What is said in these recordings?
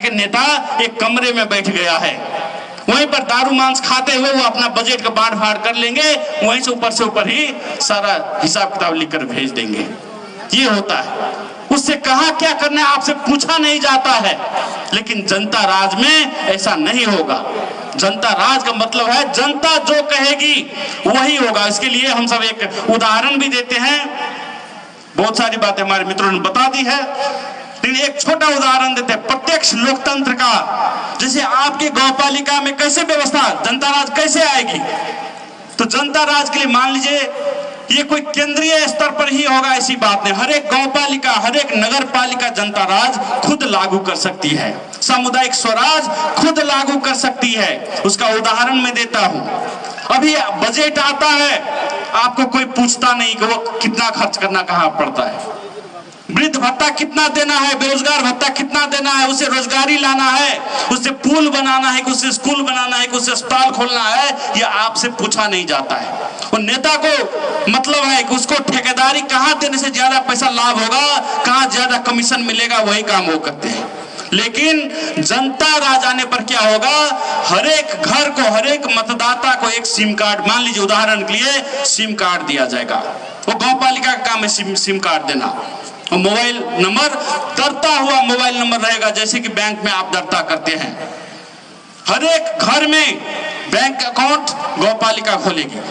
के नेता एक कमरे में बैठ गया है, वहीं पर दारू मांस खाते हुए वो अपना बजट का बांट फाड़ कर लेंगे, वहीं से ऊपर ही सारा हिसाब किताब लिखकर भेज देंगे। ये होता है। उससे कहा क्या करना है आपसे पूछा नहीं जाता है। लेकिन जनता राज में ऐसा नहीं होगा। जनता राज का मतलब है जनता जो कहेगी वही होगा। इसके लिए हम सब एक उदाहरण भी देते हैं। बहुत सारी बातें हमारे मित्रों ने बता दी है, लेकिन एक छोटा उदाहरण देते हैं प्रत्यक्ष लोकतंत्र का। जैसे आपके गौ पालिका में कैसे व्यवस्था, जनता राज कैसे आएगी? तो जनता राज के लिए मान लीजिए ये कोई केंद्रीय स्तर पर ही होगा, ऐसी बात नहीं। हर एक गौ पालिका, हर एक नगर पालिका जनता राज खुद लागू कर सकती है। सामुदायिक स्वराज खुद लागू कर सकती है। उसका उदाहरण मैं देता हूं। अभी बजट आता है, आपको कोई पूछता नहीं कि वो कितना खर्च करना कहाँ पड़ता है। वृद्ध भत्ता कितना देना है, बेरोजगार भत्ता कितना देना है, उसे रोजगारी लाना है, उसे पुल बनाना है, उसे स्कूल बनाना है, उसे अस्पताल खोलना है, ये आपसे पूछा नहीं जाता है। और नेता को मतलब है कि उसको ठेकेदारी कहाँ देने से ज्यादा पैसा लाभ होगा, कहाँ ज्यादा कमीशन मिलेगा, वही काम वो करते हैं। लेकिन जनता राज आने पर क्या होगा, हर एक घर को, हर एक मतदाता को एक सिम कार्ड, मान लीजिए उदाहरण के लिए सिम कार्ड दिया जाएगा। वो गौ पालिका का काम है सिम कार्ड देना। और मोबाइल नंबर, दर्ता हुआ मोबाइल नंबर रहेगा, जैसे कि बैंक में आप दर्ता करते हैं। हर एक घर में बैंक अकाउंट गौपालिका खोलेगी।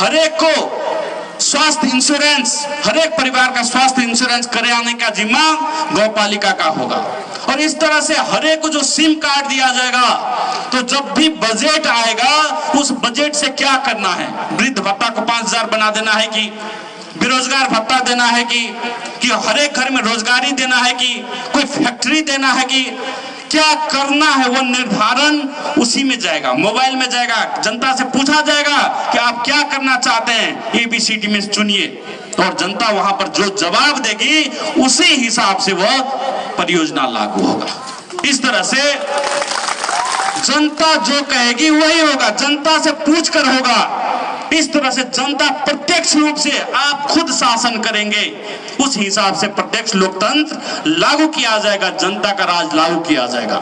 हर एक को स्वास्थ्य इंश्योरेंस, हर एक परिवार का स्वास्थ्य इंश्योरेंस कराने का जिम्मा गौपालिका का होगा। और इस तरह से हर एक को जो सिम कार्ड दिया जाएगा, तो जब भी बजट आएगा उस बजट से क्या करना है, वृद्ध भत्ता को 5,000 बना देना है कि बेरोजगार भत्ता देना है कि हर एक घर में रोजगारी देना है कि कोई फैक्ट्री देना है कि क्या करना है, वो निर्धारण उसी में जाएगा, मोबाइल में जाएगा। जनता से पूछा जाएगा कि आप क्या करना चाहते हैं, ABCD में चुनिए, और जनता वहां पर जो जवाब देगी उसी हिसाब से वह परियोजना लागू होगा। इस तरह से जनता जो कहेगी वही होगा, जनता से पूछ कर होगा। इस तरह से जनता प्रत्यक्ष रूप से आप खुद शासन करेंगे, उस हिसाब से प्रत्यक्ष लोकतंत्र लागू किया जाएगा, जनता का राज लागू किया जाएगा।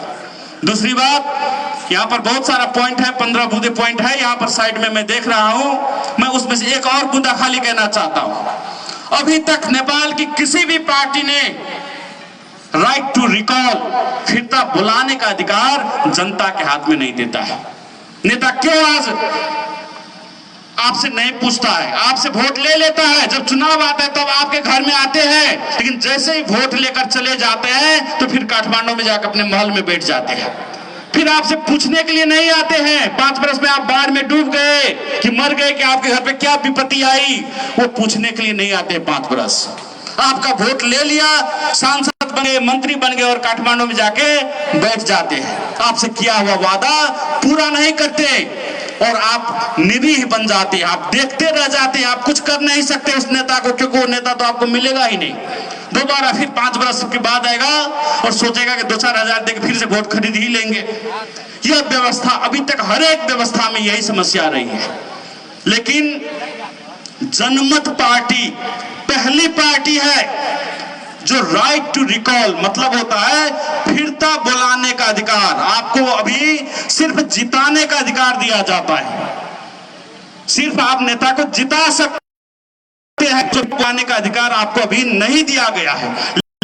दूसरी बात, यहाँ पर बहुत सारा पॉइंट है, 15 बूंदे पॉइंट है यहाँ पर साइड में मैं देख रहा हूं। मैं उसमें से एक और बूंदा खाली कहना चाहता हूं। अभी तक नेपाल की किसी भी पार्टी ने राइट टू रिकॉल, फिरता बुलाने का अधिकार जनता के हाथ में नहीं देता है। नेता क्यों आज आपसे नहीं पूछता है, आपसे वोट ले लेता है, जब चुनाव आता है तब आपके घर में आते हैं, लेकिन जैसे ही वोट लेकर चले जाते हैं तो फिर काठमांडू में जाकर अपने महल में बैठ जाते हैं। फिर आपसे पूछने के लिए नहीं आते हैं 5 बरस में आप बाढ़ में डूब गए कि मर गए, कि आपके घर पे क्या विपत्ति आई, वो पूछने के लिए नहीं आते 5 बरस। आपका वोट ले लिया, सांसद बन गए, मंत्री बन गए और काठमांडू में जाके बैठ जाते हैं। आपसे किया हुआ वादा पूरा नहीं करते और आप निरीह बन जाते हैं, आप देखते रह जाते हैं, आप कुछ कर नहीं सकते उस नेता को, क्योंकि वो नेता तो आपको मिलेगा ही नहीं। दोबारा फिर 5 बरस के बाद आएगा और सोचेगा कि 2-4 हजार देकर फिर से वोट खरीद ही लेंगे। यह व्यवस्था अभी तक हर एक व्यवस्था में यही समस्या रही है। लेकिन जनमत पार्टी पहली पार्टी है जो राइट टू रिकॉल, मतलब होता है फिरता बुलाने का अधिकार। आपको अभी सिर्फ जिताने का अधिकार दिया जाता है, सिर्फ आप नेता को जिता सकते हैं, जो बुलाने का अधिकार आपको अभी नहीं दिया गया है।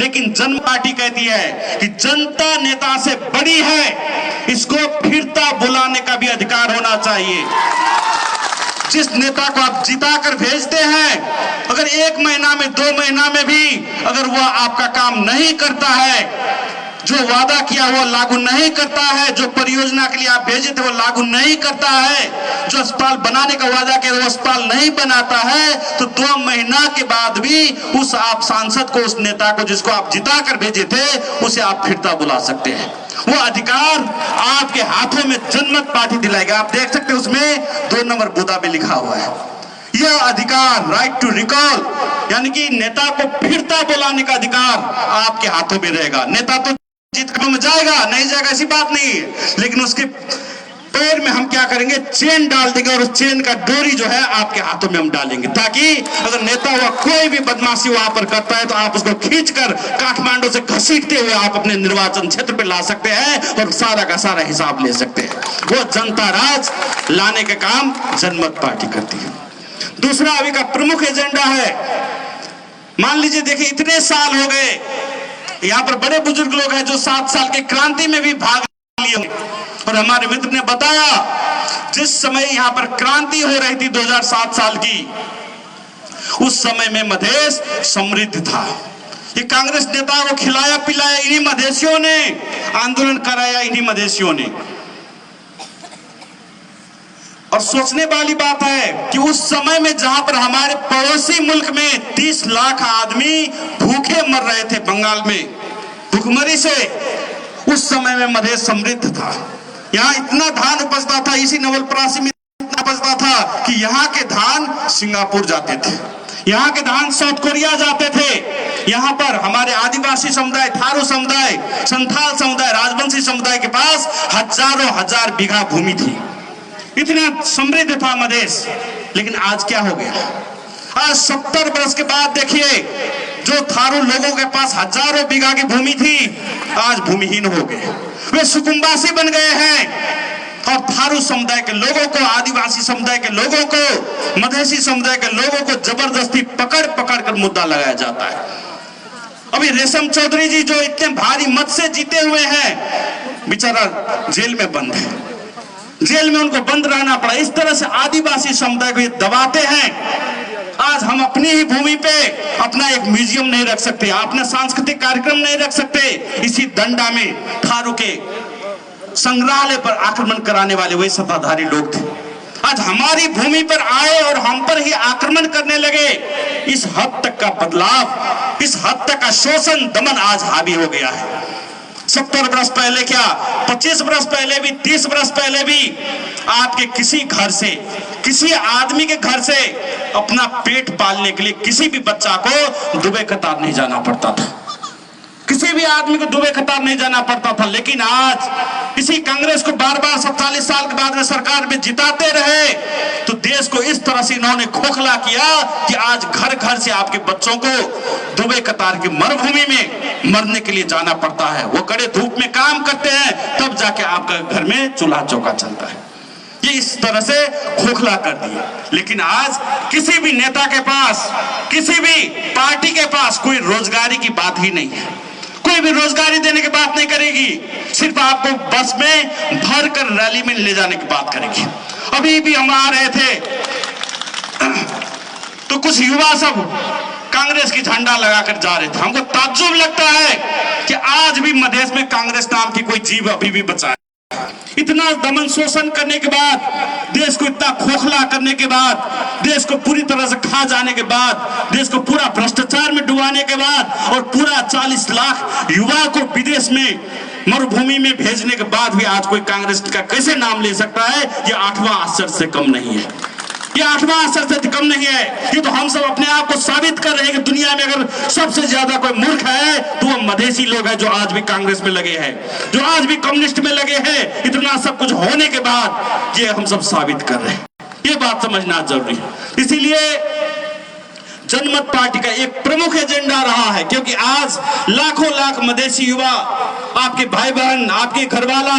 लेकिन जन पार्टी कहती है कि जनता नेता से बड़ी है, इसको फिरता बुलाने का भी अधिकार होना चाहिए। जिस नेता को आप जिता कर भेजते हैं, अगर 1 महीना में 2 महीना में भी अगर वह आपका काम नहीं करता है, जो वादा किया वो लागू नहीं करता है, जो परियोजना के लिए आप भेजे थे वो लागू नहीं करता है, जो अस्पताल बनाने का वादा किया वो अस्पताल नहीं बनाता है, तो 2 महीना के बाद भी उस आप सांसद को, उस नेता को जिसको आप जिता कर भेजे थे, उसे आप फिरता बुला सकते हैं। वो अधिकार आपके हाथों में जनमत पार्टी दिलाएगा। आप देख सकते हैं उसमें 2 नंबर बूदा पे लिखा हुआ है, यह अधिकार राइट टू रिकॉल, यानी कि नेता को फिरता बुलाने का अधिकार आपके हाथों में रहेगा। नेता तो जीत में जाएगा नहीं जाएगा ऐसी बात नहीं है, लेकिन उसके पैर में हम क्या करेंगे, चेन डाल देंगे और उस चेन का डोरी जो है आपके हाथों में हम डालेंगे, ताकि अगर नेता हुआ कोई भी बदमाशी वहां पर करता है तो आप उसको खींचकर काठमांडू से घसीटते हुए आप अपने निर्वाचन क्षेत्र पे ला सकते हैं और सारा का सारा हिसाब ले सकते हैं। वो जनता राज लाने का काम जनमत पार्टी करती है। दूसरा अभी का प्रमुख एजेंडा है, मान लीजिए देखिए इतने साल हो गए, यहाँ पर बड़े बुजुर्ग लोग हैं जो 7 साल की क्रांति में भी भाग लिए, और हमारे मित्र ने बताया जिस समय यहाँ पर क्रांति हो रही थी 2007 साल की, उस समय में मधेश समृद्ध था। ये कांग्रेस नेताओं को खिलाया पिलाया इन्हीं मधेशियों ने, आंदोलन कराया इन्हीं मधेशियों ने। और सोचने वाली बात है कि उस समय में जहां पर हमारे पड़ोसी मुल्क में 30 लाख आदमी भूखे मर रहे थे बंगाल में भूखमरी से, उस समय में मधेश समृद्ध था। यहाँ इतना धान उपजता था, इसी नवलपरासी में इतना उपजता था कि यहाँ के धान सिंगापुर जाते थे, यहाँ के धान साउथ कोरिया जाते थे। यहाँ पर हमारे आदिवासी समुदाय, थारू समुदाय, संथाल समुदाय, राजवंशी समुदाय के पास हजारों हजार बीघा भूमि थी, इतना समृद्ध था मधेश। लेकिन आज क्या हो गया, आज 70 वर्ष के बाद देखिए, जो थारू लोगों के पास हजारों बीघा की भूमि थी आज भूमिहीन हो गए, वे सुकुम्बासी बन गए हैं। और थारू समुदाय के लोगों को, आदिवासी समुदाय के लोगों को, मधेसी समुदाय के लोगों को जबरदस्ती पकड़ पकड़ कर मुद्दा लगाया जाता है। अभी रेशम चौधरी जी जो इतने भारी मत से जीते हुए हैं, बेचारा जेल में बंद है, जेल में उनको बंद रहना पड़ा। इस तरह से आदिवासी समुदाय को ये दबाते हैं। आज हम अपनी ही भूमि पे अपना एक म्यूजियम नहीं रख सकते, अपना सांस्कृतिक कार्यक्रम नहीं रख सकते। इसी दंडा में थारू के संग्रहालय पर आक्रमण कराने वाले वही सत्ताधारी लोग थे, आज हमारी भूमि पर आए और हम पर ही आक्रमण करने लगे। इस हद तक का बदलाव, इस हद तक का शोषण दमन आज हावी हो गया है। 70 वर्ष पहले क्या, 25 वर्ष पहले भी, 30 वर्ष पहले भी आपके किसी घर से, किसी आदमी के घर से अपना पेट पालने के लिए किसी भी बच्चा को दुबई कतार नहीं जाना पड़ता था, किसी भी आदमी को दुबई कतार नहीं जाना पड़ता था। लेकिन आज इसी कांग्रेस को बार बार 47 साल के बाद में सरकार में जिताते रहे तो देश को इस तरह से इन्होंने खोखला किया कि आज घर घर से आपके बच्चों को दुबई कतार की मरुभूमि में मरने के लिए जाना पड़ता है। वो कड़े धूप में काम करते हैं, तब जाके आपका घर में चूल्हा चौका चलता है। ये इस तरह से खोखला कर दिया। लेकिन आज किसी भी नेता के पास, किसी भी पार्टी के पास कोई रोजगारी की बात ही नहीं है, कोई भी रोजगारी देने की बात नहीं करेगी, सिर्फ आपको बस में भर कर रैली में ले जाने की बात करेगी। अभी भी हम आ रहे थे तो कुछ युवा सब कांग्रेस की झंडा लगाकर जा रहे थे। हमको ताज्जुब लगता है कि आज भी मधेश में कांग्रेस नाम की कोई जीव अभी भी बचा है। इतना दमन शोषण करने के बाद, देश को इतना खोखला करने के बाद, देश को पूरी तरह से खा जाने के बाद, देश को पूरा भ्रष्टाचार में डुबाने के बाद और पूरा 40 लाख युवा को विदेश में मरुभूमि में भेजने के बाद भी आज कोई कांग्रेस का कैसे नाम ले सकता है? ये 8वां आश्चर्य से कम नहीं है, ये 8वां आश्चर्य से कम नहीं है। ये तो हम सब अपने आप को साबित कर रहे हैं कि दुनिया में अगर सबसे ज्यादा कोई मूर्ख है तो वो मधेसी लोग हैं, जो आज भी कांग्रेस में लगे हैं, जो आज भी कम्युनिस्ट में लगे हैं। इतना सब कुछ होने के बाद ये हम सब साबित कर रहे हैं, ये बात समझना जरूरी है। इसीलिए जनमत पार्टी का एक प्रमुख एजेंडा रहा है, क्योंकि आज लाखों लाख मधेसी युवा, आपके भाई बहन, आपके घरवाला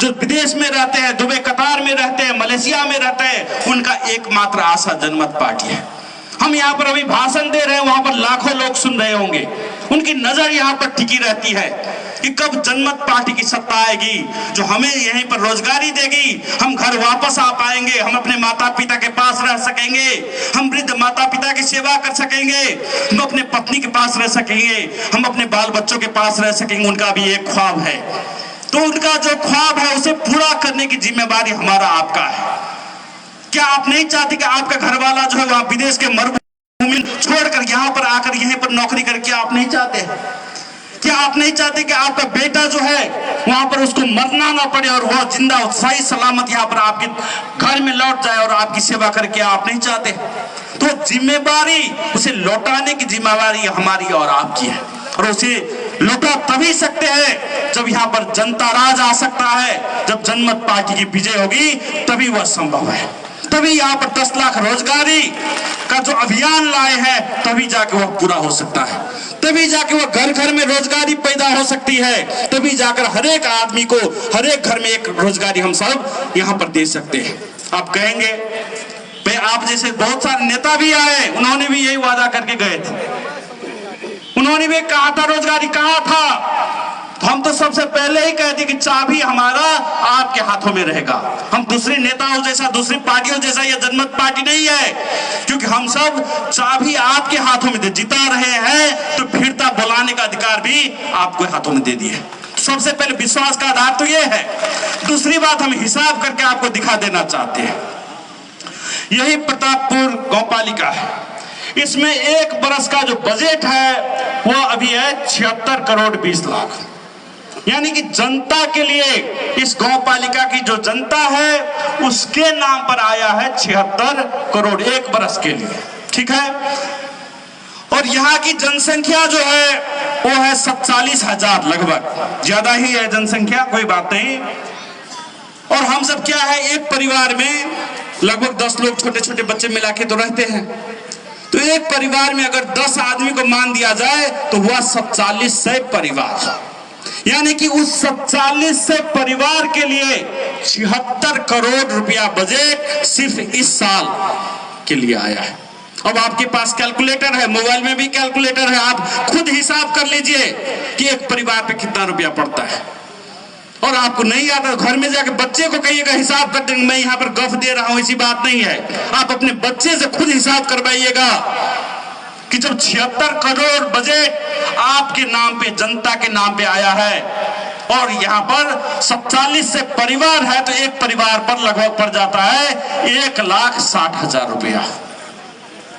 जो विदेश में रहते हैं, दुबई कतार में रहते हैं, मलेशिया में रहते हैं, उनका एकमात्र आशा जनमत पार्टी है। हम यहाँ पर अभी भाषण दे रहे हैं, वहां पर लाखों लोग सुन रहे होंगे, उनकी नजर यहाँ पर टिकी रहती है कि कब जनमत पार्टी की सत्ता आएगी जो हमें यहीं पर रोजगारी देगी, हम घर वापस आ पाएंगे, हम अपने माता पिता के पास रह सकेंगे, हम वृद्ध माता पिता की सेवा कर सकेंगे, हम अपने पत्नी के पास रह सकेंगे, हम अपने बाल बच्चों के पास रह सकेंगे। उनका भी एक ख्वाब है, तो उनका जो ख्वाब है उसे पूरा करने की जिम्मेवारी हमारा आपका है। क्या आप नहीं चाहते कि आपका घर वाला जो है वहां विदेश के मरुभूमि छोड़कर यहाँ पर आकर यहीं पर नौकरी करे? क्या आप नहीं चाहते? क्या आप नहीं चाहते कि आपका बेटा जो है वहां पर उसको मरना ना पड़े और वह जिंदा सही सलामत यहाँ पर आपके घर में लौट जाए और आपकी सेवा करे? क्या आप नहीं चाहते? तो जिम्मेवारी, उसे लौटाने की जिम्मेवारी हमारी और आपकी है, और उसे लौटा तभी सकते हैं जब यहाँ पर जनता राज आ सकता है, जब जनमत पार्टी की विजय होगी तभी वह संभव है। तभी यहाँ पर 10 लाख रोजगारी का जो अभियान लाए हैं तभी जाके वह पूरा हो सकता है, तभी जाके वह घर घर में रोजगारी पैदा हो सकती है, तभी जाकर हर एक आदमी को हर एक घर में एक रोजगारी हम सब यहाँ पर दे सकते हैं। आप कहेंगे भाई आप जैसे बहुत सारे नेता भी आए, उन्होंने भी यही वादा करके गए थे, उन्होंने भी कहा था रोजगारी कहाँ था। तो हम तो सबसे पहले ही कहते कि चाबी हमारा आपके हाथों में रहेगा। हम दूसरे नेताओं जैसा, दूसरी पार्टियों जैसा ये जनमत पार्टी नहीं है, क्योंकि हम सब चाबी आपके हाथों में दे जिता रहे हैं तो फिरता बुलाने का अधिकार भी आपको हाथों में दे दिए। सबसे पहले विश्वास का आधार तो ये है। दूसरी बात हम हिसाब करके आपको दिखा देना चाहते हैं। यही प्रतापपुर गौपालिका है, इसमें एक बरस का जो बजट है वो अभी है 76 करोड़ 20 लाख, यानी कि जनता के लिए इस गौपालिका की जो जनता है उसके नाम पर आया है 76 करोड़ एक बरस के लिए, ठीक है। और यहाँ की जनसंख्या जो है वो है 47,000 लगभग, ज्यादा ही है जनसंख्या, कोई बात नहीं। और हम सब क्या है, एक परिवार में लगभग 10 लोग छोटे छोटे बच्चे मिला के तो रहते हैं, तो एक परिवार में अगर 10 आदमी को मान दिया जाए तो वह 4700 परिवार, यानी कि उस 4700 परिवार के लिए 76 करोड़ रुपया बजट सिर्फ इस साल के लिए आया है। अब आपके पास कैलकुलेटर है, मोबाइल में भी कैलकुलेटर है, आप खुद हिसाब कर लीजिए कि एक परिवार पे कितना रुपया पड़ता है। और आपको नहीं आता घर में जाके बच्चे को कहिएगा हिसाब कर देंगे, मैं यहाँ पर गफ दे रहा हूं, ऐसी बात नहीं है। आप अपने बच्चे से खुद हिसाब करवाइएगा कि जब 76 करोड़ बजट आपके नाम पे, जनता के नाम पे आया है और यहाँ पर 47 से परिवार है तो एक परिवार पर लगभग पड़ जाता है 1,60,000 रुपया,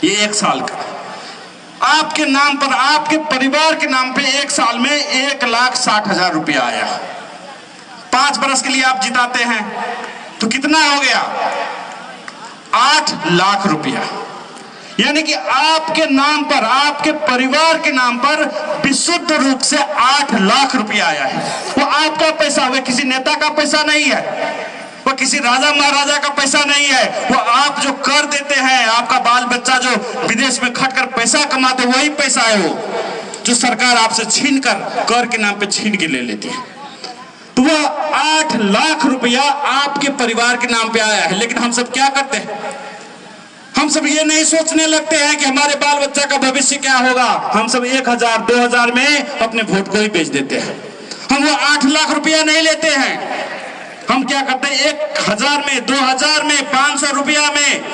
ये एक साल का आपके नाम पर, आपके परिवार के नाम पे एक साल में 1,60,000 रुपया आया। 5 बरस के लिए आप जिताते हैं तो कितना हो गया, 8 लाख रुपया, यानी कि आपके नाम पर, आपके परिवार के नाम पर विशुद्ध रूप से 8 लाख रुपया आया है। वो आपका पैसा, वह किसी नेता का पैसा नहीं है, वह किसी राजा महाराजा का पैसा नहीं है, वो आप जो कर देते हैं, आपका बाल बच्चा जो विदेश में खटकर पैसा कमाते वही पैसा है, वो जो सरकार आपसे छीन कर के नाम पे छीन के ले लेती है। तो वह 8 लाख रुपया आपके परिवार के नाम पे आया है। लेकिन हम सब क्या करते हैं, हम सब ये नहीं सोचने लगते हैं कि हमारे बाल बच्चा का भविष्य क्या होगा। हम सब 1,000 2,000 में अपने वोट को ही बेच देते हैं। हम वो 8 लाख रुपया नहीं लेते हैं, हम क्या करते हैं 1,000 में, 2,000 में, 500 रुपया में,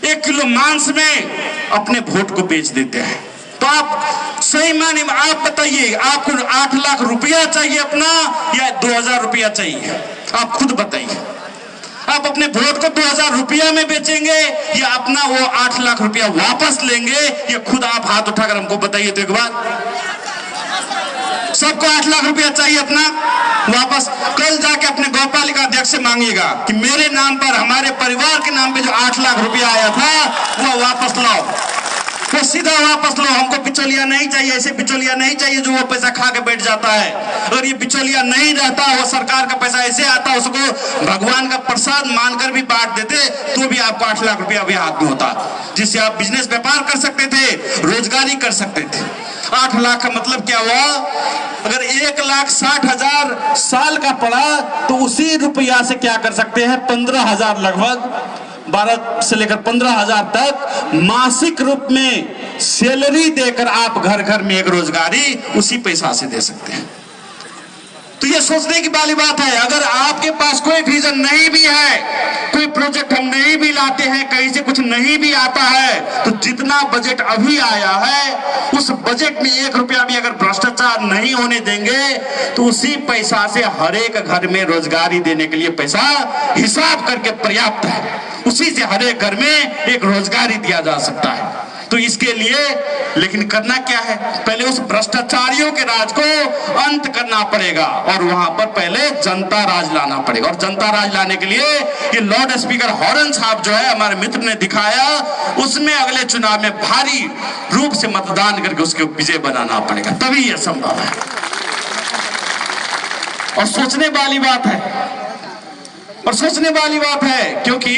1 किलो मांस में अपने वोट को बेच देते हैं। तो आप सही माने में आप बताइए, आपको 8 लाख रुपया चाहिए अपना या 2,000 रुपया चाहिए, आप खुद बताइए। आप अपने वोट को 2,000 रुपया में बेचेंगे या अपना वो 8 लाख रुपया वापस लेंगे, ये खुद आप हाथ उठाकर हमको बताइए तो एक बार। सबको 8 लाख रुपया चाहिए अपना वापस। कल जाके अपने गौपालिका अध्यक्ष से मांगिएगा कि मेरे नाम पर, हमारे परिवार के नाम पे जो 8 लाख रुपया आया था वो वापस लाओ, वो सीधा वापस लो। हमको बिचौलिया नहीं चाहिए, ऐसे बिचौलिया नहीं चाहिए जो वो पैसा खा के बैठ जाता है। अगर ये बिचौलिया नहीं रहता, वो सरकार का पैसा ऐसे आता, उसको भगवान का प्रसाद मानकर भी बांट देते तो भी आपको 8 लाख रुपया भी हाथ में होता, जिससे आप बिजनेस व्यापार कर सकते थे, रोजगारी कर सकते थे। 8 लाख का मतलब क्या हुआ, अगर 1,60,000 साल का पड़ा तो उसी रुपया से क्या कर सकते हैं, 15,000 लगभग 12 से लेकर 15,000 तक मासिक रूप में सैलरी देकर आप घर घर में एक रोजगारी उसी पैसा से दे सकते हैं। तो ये सोचने की वाली बात है, अगर आपके पास कोई विजन नहीं भी है, कोई प्रोजेक्ट हम नहीं भी लाते हैं, कहीं से कुछ नहीं भी आता है, तो जितना बजट अभी आया है उस बजट में 1 रुपया भी अगर भ्रष्टाचार नहीं होने देंगे तो उसी पैसा से हर एक घर में रोजगारी देने के लिए पैसा हिसाब करके पर्याप्त है। उसी से हर एक घर में एक रोजगारी दिया जा सकता है। तो इसके लिए लेकिन करना क्या है, पहले उस भ्रष्टाचारियों के राज को अंत करना पड़ेगा और वहां पर पहले जनता राज लाना पड़ेगा। और जनता राज लाने के लिए ये लॉर्ड स्पीकर हॉर्न साहब जो है हमारे मित्र ने दिखाया, उसमें अगले चुनाव में भारी रूप से मतदान करके उसके विजय बनाना पड़ेगा, तभी यह संभव है। और सोचने वाली बात है, और सोचने वाली बात है, क्योंकि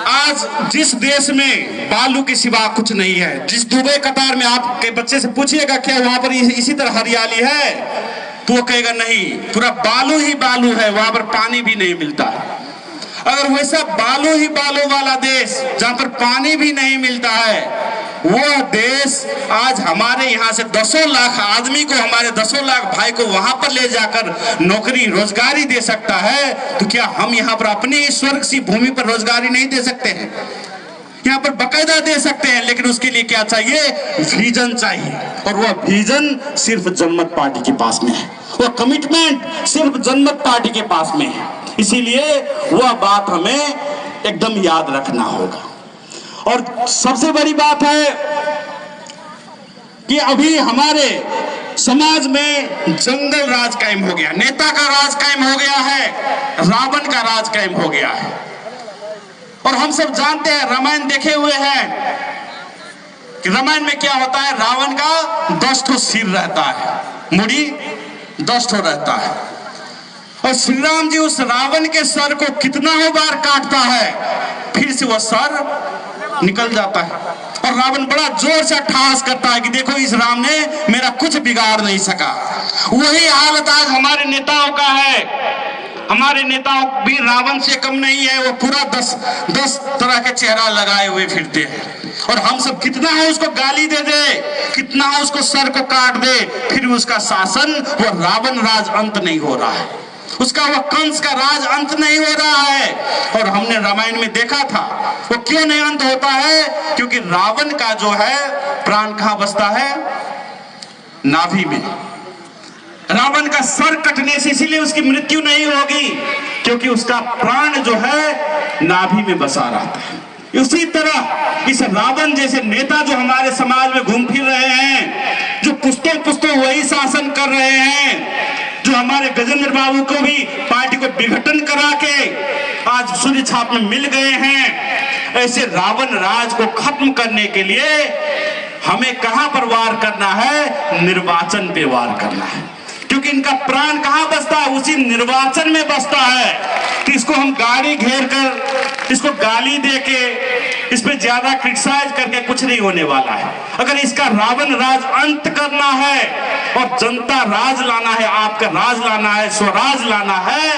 आज जिस देश में बालू के सिवा कुछ नहीं है, जिस दुबई कतार में आपके बच्चे से पूछिएगा क्या वहां पर इसी तरह हरियाली है, तो वो कहेगा नहीं, पूरा बालू ही बालू है, वहां पर पानी भी नहीं मिलता है। अगर वैसा बालू ही बालू वाला देश जहां पर पानी भी नहीं मिलता है, वो देश आज हमारे यहाँ से 10 लाख आदमी को, हमारे 10 लाख भाई को वहां पर ले जाकर नौकरी रोजगारी दे सकता है, तो क्या हम यहाँ पर अपनी स्वर्ग सी भूमि पर रोजगारी नहीं दे सकते हैं? यहाँ पर बकायदा दे सकते हैं, लेकिन उसके लिए क्या चाहिए? विजन चाहिए। और वह विजन सिर्फ जनमत पार्टी के पास में है, वह कमिटमेंट सिर्फ जनमत पार्टी के पास में है। इसीलिए वह बात हमें एकदम याद रखना होगा। और सबसे बड़ी बात है कि अभी हमारे समाज में जंगल राज कायम हो गया, नेता का राज कायम हो गया है, रावण का राज कायम हो गया है। और हम सब जानते हैं, रामायण देखे हुए हैं कि रामायण में क्या होता है, रावण का 10 ठो सिर रहता है, मुड़ी 10 ठो रहता है, और श्री राम जी उस रावण के सर को कितना बार काटता है, फिर से वह सर निकल जाता है। और रावण बड़ा जोर से ठहास करता है कि देखो इस राम ने मेरा कुछ बिगाड़ नहीं सका। वही हालत आज हमारे नेताओं का है। हमारे नेताओं भी रावण से कम नहीं है, वो पूरा 10 तरह के चेहरा लगाए हुए फिरते हैं। और हम सब कितना है उसको गाली दे दे, कितना है उसको सर को काट दे, फिर उसका शासन, वो रावण राज अंत नहीं हो रहा है, उसका वह कंस का राज अंत नहीं हो रहा है। और हमने रामायण में देखा था वो क्यों नहीं अंत होता है, क्योंकि रावण का जो है प्राण कहां बसता है? नाभि में। रावण का सर कटने से इसीलिए उसकी मृत्यु नहीं होगी, क्योंकि उसका प्राण जो है नाभि में बसा रहता है। उसी तरह इस रावण जैसे नेता जो हमारे समाज में घूम फिर रहे हैं, जो पुस्तों वही शासन कर रहे हैं, जो हमारे गजेंद्र बाबू को भी पार्टी को विघटन करा के आज सूर्य छाप में मिल गए हैं, ऐसे रावण राज को खत्म करने के लिए हमें कहां पर वार करना है? निर्वाचन पे वार करना है, क्योंकि इनका प्राण कहां बसता है? उसी निर्वाचन में बसता है। तो इसको हम गाड़ी घेर कर, इसको गाली दे के, इस पे ज्यादा क्रिटिसाइज करके कुछ नहीं होने वाला है। अगर इसका रावण राज अंत करना है और जनता राज लाना है, आपका राज लाना है, स्वराज लाना है,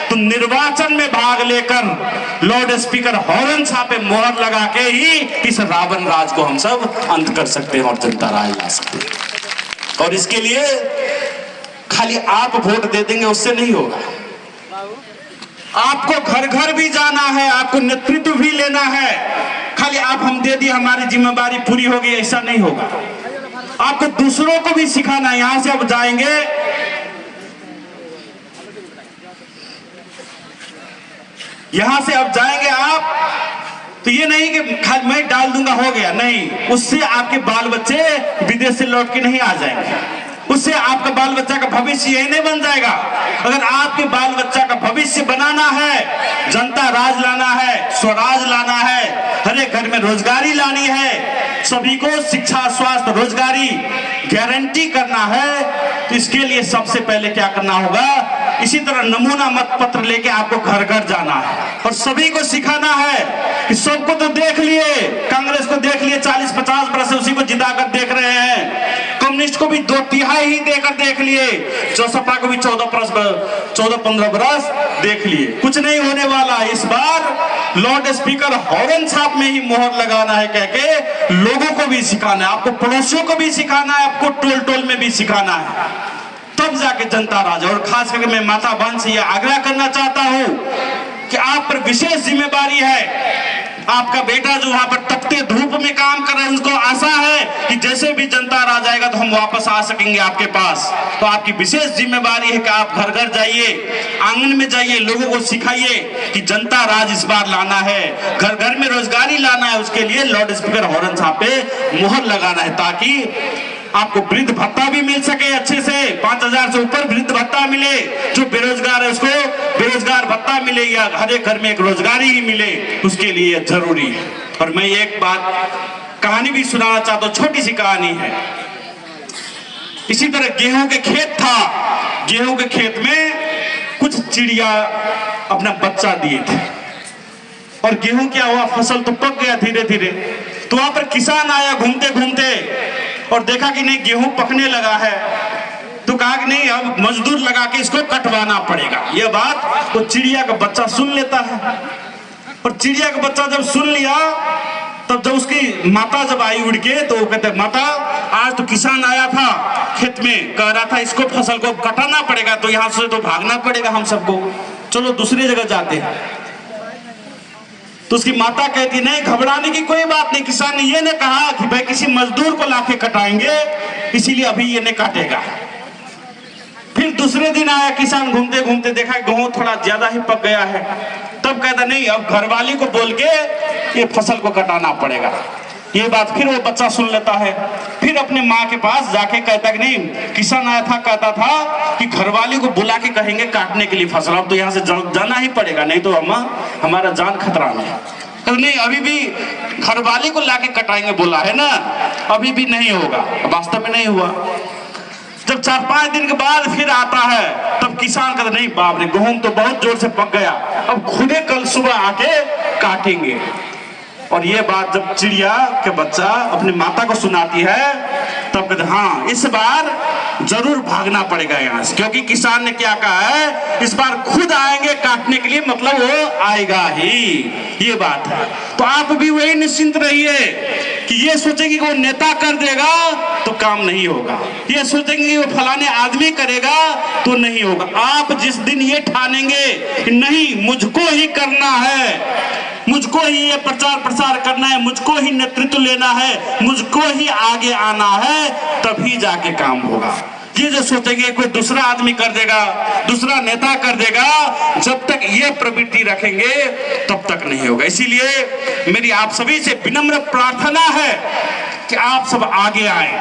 तो निर्वाचन में भाग लेकर लॉर्ड स्पीकर हॉर्न साहब पे मोहर लगा के ही इस रावण राज को हम सब अंत कर सकते हैं और जनता राज ला सकते हैं। और इसके लिए खाली आप वोट दे देंगे उससे नहीं होगा, आपको घर घर भी जाना है, आपको नेतृत्व भी लेना है। खाली आप हम दे दिए हमारी जिम्मेदारी पूरी हो गई, ऐसा नहीं होगा। आपको दूसरों को भी सिखाना है। यहां से अब जाएंगे, यहां से अब जाएंगे आप, तो ये नहीं कि खाली मैं डाल दूंगा हो गया, नहीं, उससे आपके बाल बच्चे विदेश से लौट के नहीं आ जाएंगे, उससे आपका बाल बच्चा का भविष्य यही नहीं बन जाएगा। अगर आपके बाल बच्चा का भविष्य बनाना है, जनता राज लाना है, स्वराज लाना है, हर एक घर में रोजगारी लानी है, सभी को शिक्षा, स्वास्थ्य, रोजगारी गारंटी करना है, तो इसके लिए सबसे पहले क्या करना होगा? इसी तरह नमूना मत पत्र लेके आपको घर घर जाना है और सभी को सिखाना है कि सबको तो देख लिए, कांग्रेस को देख लिए 40-50 बरस से उसी को जिताकर देख रहे हैं, कम्युनिस्ट को भी 2/3 ही देकर देख लिए, जोसपा को भी 14-15 बरस देख लिए, कुछ नहीं होने वाला। इस बार लॉर्ड स्पीकर हॉर्न छाप में ही मोहर लगाना है, कह के लोगों को भी सिखाना है, आपको पड़ोसियों को भी सिखाना है, आपको टोल टोल में भी सिखाना है, तब जाके जनता राज। और खास करके मैं माता बहन से यह आग्रह करना चाहता हूं कि आप पर विशेष जिम्मेदारी है आपका बेटा जो वहां पर तपते धूप में काम कर रहे हैं, उनको आशा है कि जैसे भी जनता राज आएगा तो हम वापस आ सकेंगे आपके पास। तो आपकी विशेष जिम्मेवारी है कि आप घर घर जाइए, आंगन में जाइए, लोगों को सिखाइए कि जनता राज इस बार लाना है, घर घर में रोजगारी लाना है। उसके लिए लाउड स्पीकर हॉर्न साहब पे मोहर लगाना है ताकि आपको वृद्ध भत्ता भी मिल सके अच्छे से, 5,000 से ऊपर वृद्ध भत्ता मिले, जो बेरोजगार है उसको बेरोजगार भत्ता मिले, या हर एक घर में एक रोजगारी ही मिले, उसके लिए जरूरी है। और मैं एक बात कहानी भी सुनाना चाहता हूं, छोटी सी कहानी है। इसी तरह गेहूं के खेत था, गेहूं के खेत में कुछ चिड़िया अपना बच्चा दिए थे और गेहूं क्या हुआ, फसल तो पक गया धीरे धीरे। तो वहां पर किसान आया घूमते घूमते और देखा कि नहीं गेहूं पकने लगा है, तो कहा कि नहीं अब मजदूर लगा के इसको कटवाना पड़ेगा। यह बात तो चिड़िया का बच्चा सुन लेता है, और चिड़िया का बच्चा जब सुन लिया तब जब उसकी माता जब आई उड़ के, तो वो कहते माता आज तो किसान आया था खेत में, कह रहा था इसको फसल को कटाना पड़ेगा, तो यहाँ से तो भागना पड़ेगा हम सबको, चलो दूसरी जगह जाते हैं। तो उसकी माता कहती नहीं घबराने की कोई बात नहीं, किसान ने ये नहीं कहा कि भाई किसी मजदूर को लाके कटाएंगे, इसीलिए अभी ये नहीं काटेगा। फिर दूसरे दिन आया किसान, घूमते घूमते देखा गेहूं थोड़ा ज्यादा ही पक गया है, तब कहता नहीं अब घरवाली को बोल के ये फसल को कटाना पड़ेगा। ये बात फिर वो बच्चा सुन लेता है, फिर अपने माँ के पास जाके कहता कि नहीं किसान आया था, कहता था कि घरवाली को बुला के कहेंगे काटने के लिए फसल, अब तो यहाँ से जाना ही पड़ेगा, नहीं तो हमारा जान खतरा में है। तो नहीं अभी भी घरवाली को लाके कटाएंगे बोला है ना, अभी भी नहीं होगा, वास्तव में नहीं हुआ। जब 4-5 दिन के बाद फिर आता है, तब किसान कहता नहीं बाप रे गेहूं तो बहुत जोर से पक गया, अब खुदे कल सुबह आके काटेंगे। और ये बात जब चिड़िया के बच्चा अपनी माता को सुनाती है, तब कहते हाँ इस बार जरूर भागना पड़ेगा यहाँ से, क्योंकि किसान ने क्या कहा है इस बार खुद आएंगे काटने के लिए, मतलब वो आएगा ही, ये बात है। तो आप भी वही निश्चिंत रहिए कि ये सोचेंगे कि वो नेता कर देगा तो काम नहीं होगा, ये सोचेंगे कि वो फलाने आदमी करेगा तो नहीं होगा। आप जिस दिन ये ठानेंगे कि नहीं मुझको ही करना है, मुझको ही ये प्रचार प्रसार करना है, मुझको ही नेतृत्व लेना है, मुझको ही आगे आना है, तभी जाके काम होगा। ये जो सोचेंगे कोई दूसरा आदमी कर देगा, दूसरा नेता कर देगा, जब तक ये प्रवृत्ति रखेंगे तब तक नहीं होगा। इसीलिए मेरी आप सभी से विनम्र प्रार्थना है कि आप सब आगे आए,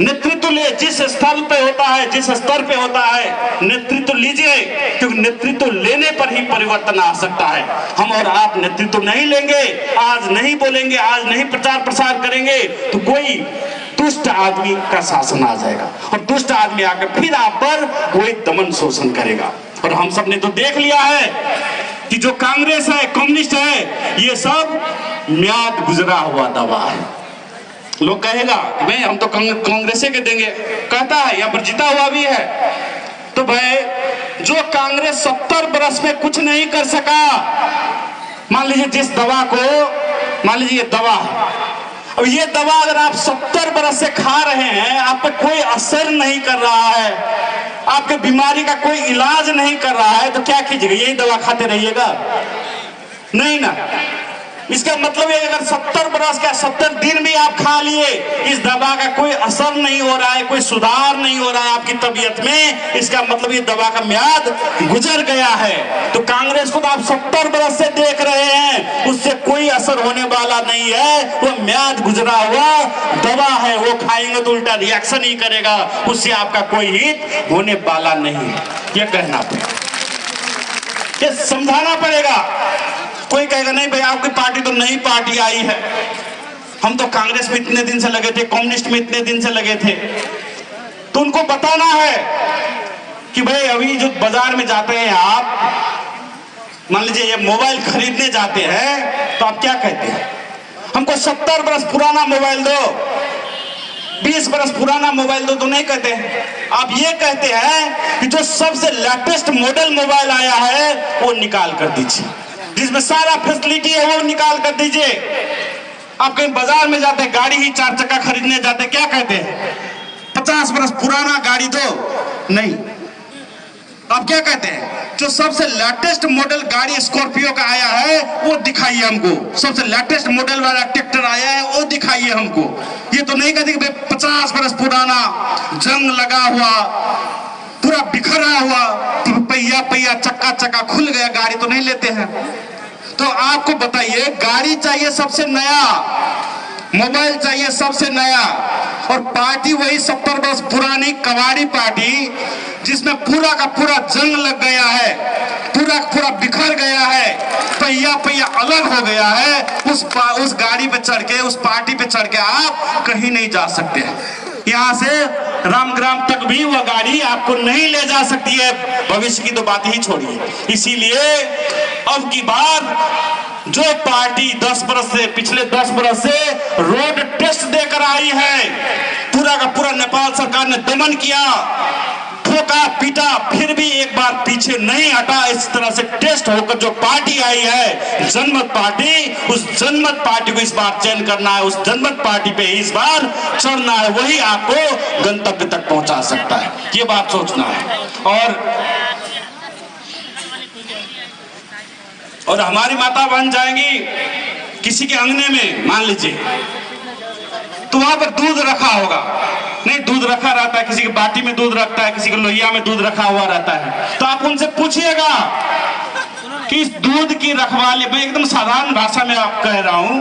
नेतृत्व ले, जिस स्थल पे होता है, जिस स्तर पे होता है नेतृत्व लीजिए, क्योंकि नेतृत्व लेने पर ही परिवर्तन आ सकता है। हम और आप नेतृत्व नहीं लेंगे, आज नहीं बोलेंगे, आज नहीं प्रचार प्रसार करेंगे, तो कोई दुष्ट आदमी का शासन आ जाएगा, और दुष्ट आदमी आकर फिर आप पर कोई दमन शोषण करेगा। और हम सब ने तो देख लिया है कि जो कांग्रेस है, कम्युनिस्ट है, ये सब म्याद गुजरा हुआ दवा है। लोग कहेगा भाई हम तो कांग्रेस के देंगे, कहता है यहाँ पर जीता हुआ भी है। तो भाई जो कांग्रेस 70 वर्ष में कुछ नहीं कर सका, मान लीजिए जिस दवा को, मान लीजिए ये दवा है, अब ये दवा अगर आप 70 वर्ष से खा रहे हैं, आप पर कोई असर नहीं कर रहा है, आपके बीमारी का कोई इलाज नहीं कर रहा है, तो क्या कीजिएगा, यही दवा खाते रहिएगा? नहीं ना। इसका मतलब है अगर 70 वर्ष का 70 दिन भी आप खा लिए, इस दवा का कोई असर नहीं हो रहा है, कोई सुधार नहीं हो रहा है आपकी तबीयत में, इसका मतलब ये दवा का म्याद गुजर गया है। तो कांग्रेस को तो आप 70 वर्ष से देख रहे हैं, उससे कोई असर होने वाला नहीं है, वो म्याद गुजरा हुआ दवा है, वो खाएंगे तो उल्टा रिएक्शन ही करेगा, उससे आपका कोई हित होने वाला नहीं है। ये कहना पड़ेगा, ये समझाना पड़ेगा। कोई कहेगा नहीं भाई आपकी पार्टी तो नई पार्टी आई है, हम तो कांग्रेस में इतने दिन से लगे थे, कम्युनिस्ट में इतने दिन से लगे थे। तो उनको बताना है कि भाई अभी जो बाजार में जाते हैं आप, मान लीजिए ये मोबाइल खरीदने जाते हैं, तो आप क्या कहते हैं, हमको 70 वर्ष पुराना मोबाइल दो, 20 वर्ष पुराना मोबाइल दो, तो नहीं कहते। आप ये कहते हैं कि जो सबसे लेटेस्ट मॉडल मोबाइल आया है वो निकाल कर दीजिए, जिसमें सारा फैसिलिटी है वो निकाल कर दीजिए। आप कहीं बाजार में जाते हैं, गाड़ी ही 4 चक्का खरीदने जाते हैं, क्या कहते हैं, 50 वर्ष पुराना गाड़ी दो, नहीं। अब क्या कहते हैं, जो सबसे लेटेस्ट मॉडल गाड़ी स्कॉर्पियो का आया है वो दिखाइए हमको, सबसे लेटेस्ट मॉडल वाला ट्रैक्टर आया है वो दिखाइए हमको। ये तो नहीं कहते कि भाई 50 बरस पुराना जंग लगा हुआ पूरा बिखरा हुआ पहिया पहिया चक्का चक्का खुल गया गाड़ी तो नहीं लेते हैं। तो आपको बताइए, गाड़ी चाहिए सबसे नया, मोबाइल चाहिए सबसे नया, और पार्टी वही 70 वर्ष पुरानी कबाड़ी पार्टी जिसमें पूरा का पूरा जंग लग गया है, पूरा का पूरा बिखर गया है, पहिया पहिया अलग हो गया है। उस गाड़ी पे चढ़ के, उस पार्टी पे चढ़ के आप कहीं नहीं जा सकते हैं। यहाँ से रामग्राम तक भी वह गाड़ी आपको नहीं ले जा सकती है। भविष्य की तो बात ही छोड़िए। इसीलिए अब की बार जो पार्टी 10 बरस से, पिछले 10 बरस से रोड टेस्ट देकर आई है, पूरा का पूरा नेपाल सरकार ने दमन किया, ठोका पीटा, फिर भी एक बार पीछे नहीं हटा। इस तरह से टेस्ट होकर जो पार्टी आई है जनमत पार्टी, उस जनमत पार्टी को इस बार चयन करना है, उस जनमत पार्टी पे इस बार चढ़ना है, वही आपको गंतव्य तक पहुंचा सकता है। ये बात सोचना है। और हमारी माता बन जाएंगी किसी के अंगने में, मान लीजिए, तो वहां पर दूध रखा होगा, नहीं दूध रखा रहता है, किसी की बाटी में दूध रखता है, किसी के लोहिया में दूध रखा हुआ रहता है, तो आप उनसे पूछिएगा कि इस दूध की रखवाली, मैं एकदम साधारण भाषा में आप कह रहा हूं,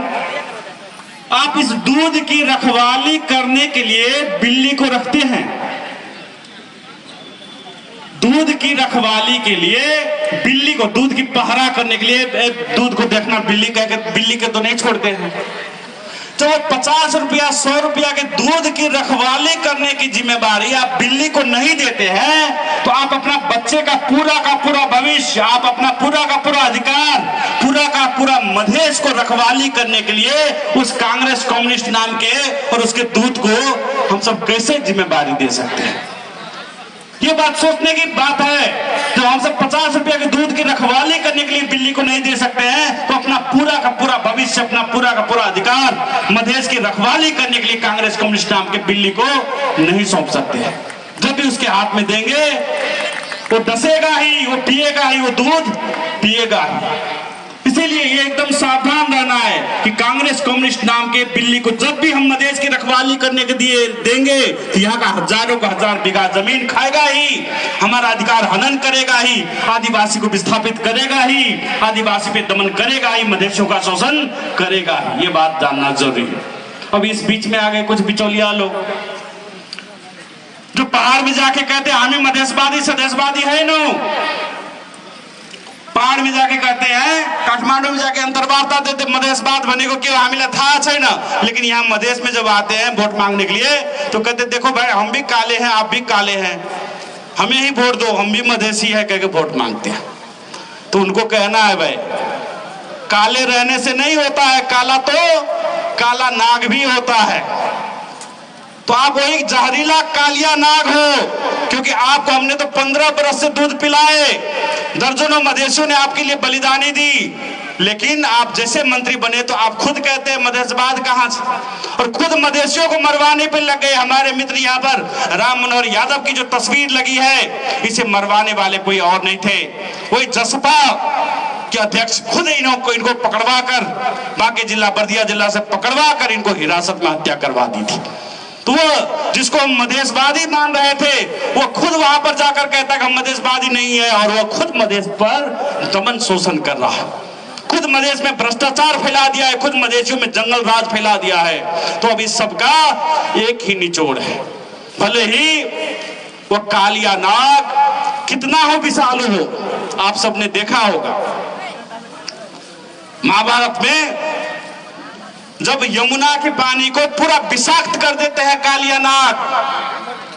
आप इस दूध की रखवाली करने के लिए बिल्ली को रखते हैं, दूध की रखवाली के लिए बिल्ली को, दूध की पहरा करने के लिए दूध को देखना, बिल्ली के तो नहीं छोड़ते हैं। तो 50 रुपया 100 रुपया के दूध की रखवाली करने की जिम्मेदारी आप बिल्ली को नहीं देते हैं, तो आप अपना बच्चे का पूरा भविष्य, आप अपना पूरा का पूरा अधिकार, पूरा का पूरा मधेश को रखवाली करने के लिए उस कांग्रेस कम्युनिस्ट नाम के और उसके दूध को हम सब कैसे जिम्मेदारी दे सकते हैं? ये बात सोचने की बात है। जब हम सब 50 रुपया के दूध की रखवाली करने के लिए बिल्ली को नहीं दे सकते हैं, तो अपना पूरा का पूरा भविष्य, अपना पूरा का पूरा अधिकार मधेश की रखवाली करने के लिए कांग्रेस कम्युनिस्ट नाम के बिल्ली को नहीं सौंप सकते हैं। जब भी उसके हाथ में देंगे वो डसेगा ही, वो पिएगा ही, वो दूध पिएगा ही। इसीलिए ये एकदम सावधान रहना है कि कांग्रेस कम्युनिस्ट नाम के बिल्ली को जब भी हम मधेश की रखवाली करने के दिए देंगे, यहाँ का हजारों का हजार बीघा जमीन खाएगा ही, हमारा अधिकार हनन करेगा ही, आदिवासी को विस्थापित करेगा ही, आदिवासी पे दमन करेगा ही, मधेशियों का शोषण करेगा ही। ये बात जानना जरूरी है। अब इस बीच में आ गए कुछ बिचौलिया लोग जो पहाड़ में जाके कहते हैं हमें मधेशवादी स्वदेशवादी है नो, पहाड़ में जाके कहते हैं, काठमांडू में जाके अंतर्वार्ता देते मधेशवाद बने को क्यों हमें था है ना, लेकिन यहाँ मधेश में जब आते हैं वोट मांगने के लिए तो कहते देखो भाई हम भी काले हैं, आप भी काले हैं, हमें ही वोट दो, हम भी मधेशी है, कह के वोट मांगते हैं। तो उनको कहना है भाई काले रहने से नहीं होता है, काला तो काला नाग भी होता है। तो आप वही जहरीला कालिया नाग हो, क्योंकि आपको हमने तो 15 बरस से दूध पिलाए, दर्जनों मधेशियों ने आपके लिए बलिदानी दी, लेकिन आप जैसे मंत्री बने तो आप खुद कहते हैं मधेशवाद कहां से, और खुद मधेशियों को मरवाने पे लग गए। हमारे मित्र यहाँ पर राम मनोहर यादव की जो तस्वीर लगी है, इसे मरवाने वाले कोई और नहीं थे, वही जसपा के अध्यक्ष खुद इनको पकड़वा कर, बाकी जिला बर्दिया जिला से पकड़वा कर इनको हिरासत में हत्या करवा दी थी। तो वो जिसको हम मधेशवादी मान रहे थे, वो खुद वहां पर जाकर कहता कि हम मधेशवादी नहीं है, और वो खुद मधेश पर दमन शोषण कर रहा है, खुद मधेश में भ्रष्टाचार फैला दिया है, खुद मधेशियों में जंगल राज फैला दिया है। तो अब इस सब का एक ही निचोड़ है, भले ही वो कालिया नाग कितना हो विषालु हो, आप सबने देखा होगा महाभारत में जब यमुना के पानी को पूरा विषाक्त कर देते हैं कालिया नाग,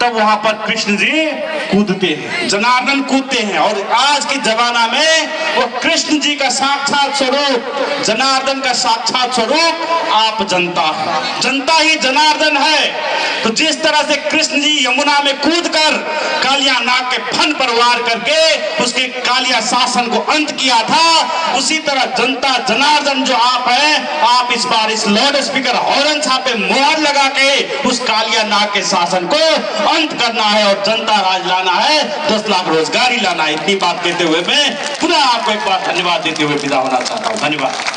तब वहां पर कृष्ण जी कूदते हैं, जनार्दन कूदते हैं, और आज के जमाना में वो कृष्ण जी का साक्षात स्वरूप, जनार्दन का साक्षात स्वरूप आप जनता है, जनता ही जनार्दन है। तो जिस तरह से कृष्ण जी यमुना में कूदकर कालिया नाग के फन पर वार करके उसके कालिया शासन को अंत किया था, उसी तरह जनता जनार्दन जो आप हैं, आप इस बार इस लाउड स्पीकर हॉर्न छापे मोहर लगा के उस कालिया नाग के शासन को अंत करना है और जनता राज लाना है, 10 लाख रोजगारी लाना है। इतनी बात कहते हुए मैं पुनः आपको एक बार धन्यवाद देते हुए विदा होना चाहता हूं। धन्यवाद।